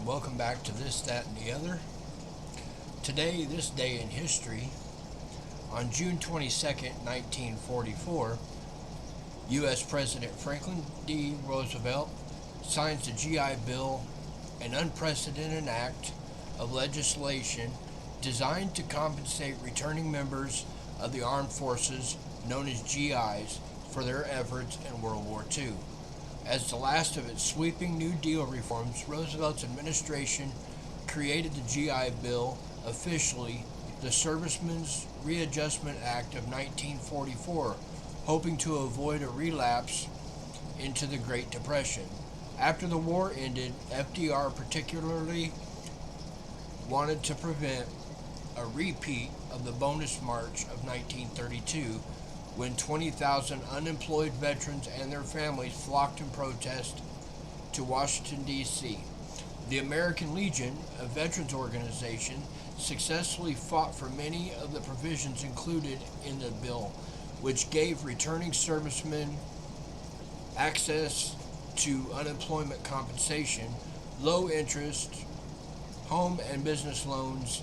welcome back to This, That, and the Other. Today, this day in history, on June 22nd, 1944, U.S. President Franklin D. Roosevelt signs the GI Bill, an unprecedented act of legislation designed to compensate returning members of the armed forces, known as GIs, for their efforts in World War II. As the last of its sweeping New Deal reforms, Roosevelt's administration created the GI Bill, officially the Servicemen's Readjustment Act of 1944, hoping to avoid a relapse into the Great Depression. After the war ended, FDR particularly wanted to prevent a repeat of the bonus March of 1932, when 20,000 unemployed veterans and their families flocked in protest to Washington, D.C. The American Legion, a veterans organization, successfully fought for many of the provisions included in the bill, which gave returning servicemen access to unemployment compensation, low interest, home and business loans,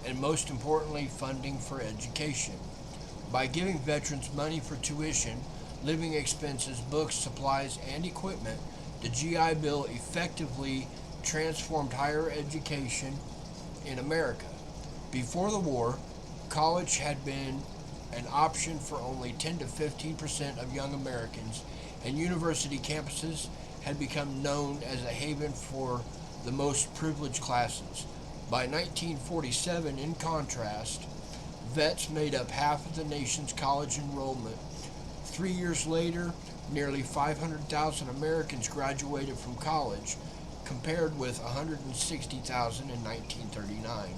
and most importantly, funding for education. By giving veterans money for tuition, living expenses, books, supplies, and equipment, the GI Bill effectively transformed higher education in America. Before the war, college had been an option for only 10 to 15% of young Americans, and university campuses had become known as a haven for the most privileged classes. By 1947, in contrast, vets made up half of the nation's college enrollment. 3 years later, nearly 500,000 Americans graduated from college, compared with 160,000 in 1939.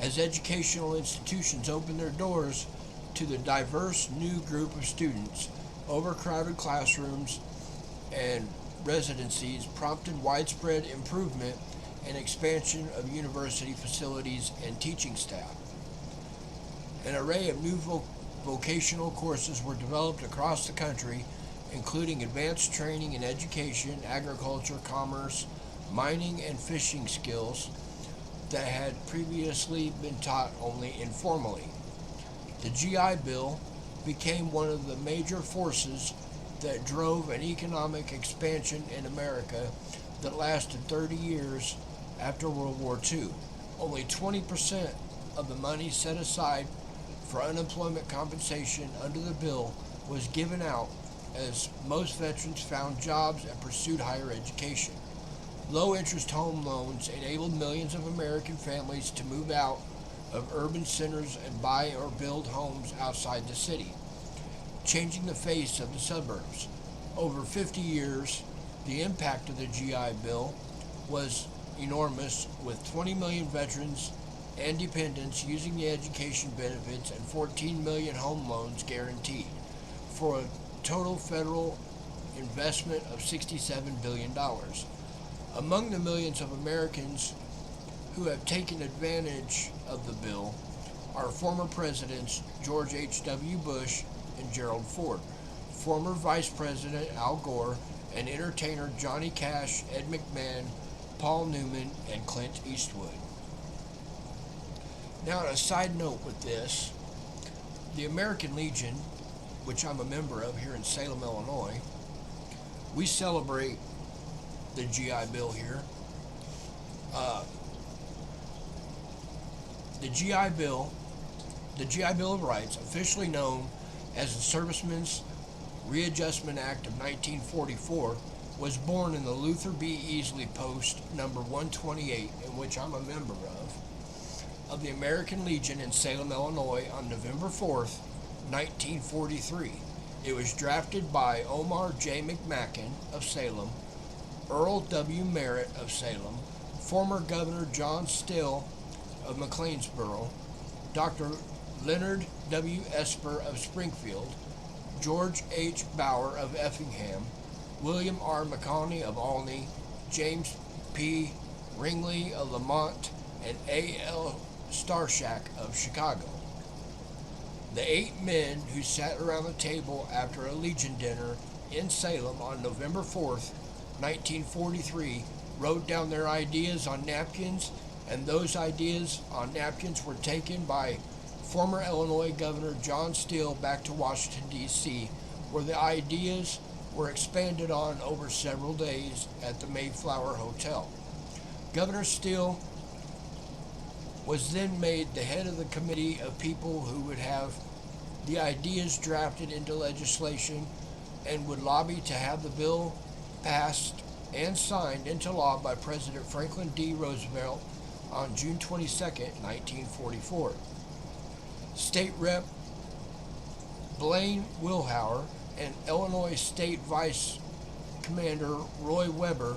As educational institutions opened their doors to the diverse new group of students, overcrowded classrooms and residencies prompted widespread improvement and expansion of university facilities and teaching staff. An array of new vocational courses were developed across the country, including advanced training in education, agriculture, commerce, mining, and fishing skills that had previously been taught only informally. The GI Bill became one of the major forces that drove an economic expansion in America that lasted 30 years after World War II. Only 20% of the money set aside for unemployment compensation under the bill was given out, as most veterans found jobs and pursued higher education. Low-interest home loans enabled millions of American families to move out of urban centers and buy or build homes outside the city, changing the face of the suburbs. Over 50 years, the impact of the GI Bill was enormous, with 20 million veterans and dependents using the education benefits and 14 million home loans guaranteed, for a total federal investment of $67 billion. Among the millions of Americans who have taken advantage of the bill are former presidents George H.W. Bush and Gerald Ford, former Vice President Al Gore, and entertainer Johnny Cash, Ed McMahon, Paul Newman, and Clint Eastwood. Now, on a side note with this, the American Legion, which I'm a member of here in Salem, Illinois, we celebrate the GI Bill here. The GI Bill of Rights, officially known as the Servicemen's Readjustment Act of 1944, was born in the Luther B. Easley Post number 128, in which I'm a member of the American Legion in Salem, Illinois, on November 4th, 1943. It was drafted by Omar J. McMakin of Salem, Earl W. Merritt of Salem, former Governor John Still of McLeansboro, Dr. Leonard W. Esper of Springfield, George H. Bauer of Effingham, William R. McConney of Olney, James P. Ringley of Lamont, and A. L. Starshak of Chicago. The 8 men who sat around the table after a Legion dinner in Salem on November 4th 1943, wrote down their ideas on napkins, and those ideas on napkins were taken by former Illinois Governor John Steele back to Washington, D.C., where the ideas were expanded on over several days at the Mayflower Hotel. Governor Steele was then made the head of the committee of people who would have the ideas drafted into legislation and would lobby to have the bill passed and signed into law by President Franklin D. Roosevelt on June 22, 1944. State Rep. Blaine Wilhour and Illinois State Vice Commander Roy Weber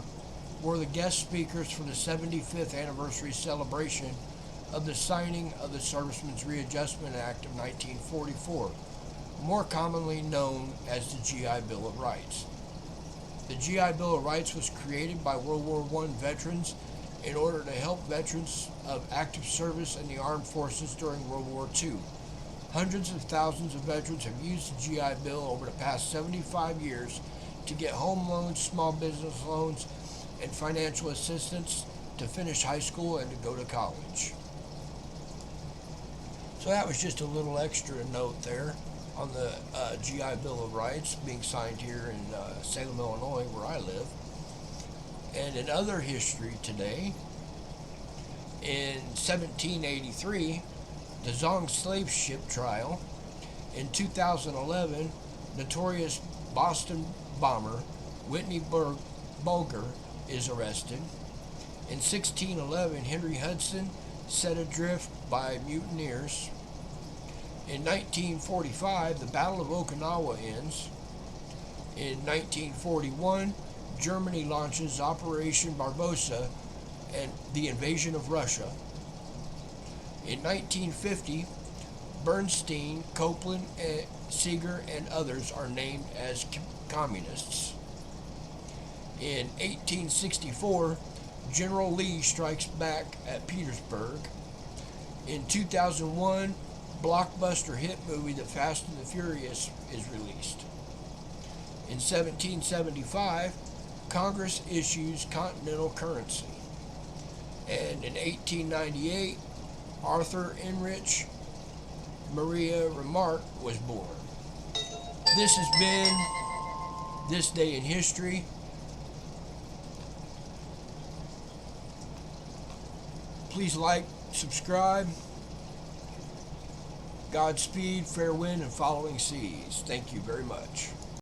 were the guest speakers for the 75th anniversary celebration of the signing of the Servicemen's Readjustment Act of 1944, more commonly known as the GI Bill of Rights. The GI Bill of Rights was created by World War I veterans in order to help veterans of active service in the armed forces during World War II. Hundreds of thousands of veterans have used the GI Bill over the past 75 years to get home loans, small business loans, and financial assistance to finish high school and to go to college. So that was just a little extra note there on the GI Bill of Rights being signed here in Salem, Illinois, where I live. And in other history today, in 1783, the Zong slave ship trial. In 2011, notorious Boston bomber Whitney Bulger is arrested. In 1611, Henry Hudson set adrift by mutineers. In 1945, the Battle of Okinawa ends. In 1941, Germany launches Operation Barbarossa and the invasion of Russia. In 1950, Bernstein, Copeland, Seeger, and others are named as communists. In 1864, General Lee strikes back at Petersburg. In 2001, blockbuster hit movie The Fast and the Furious is released. In 1775, Congress issues continental currency. And in 1898, Arthur Enrich Maria Remarque was born. This has been This Day in History. Please like, subscribe. Godspeed, fair wind, and following seas. Thank you very much.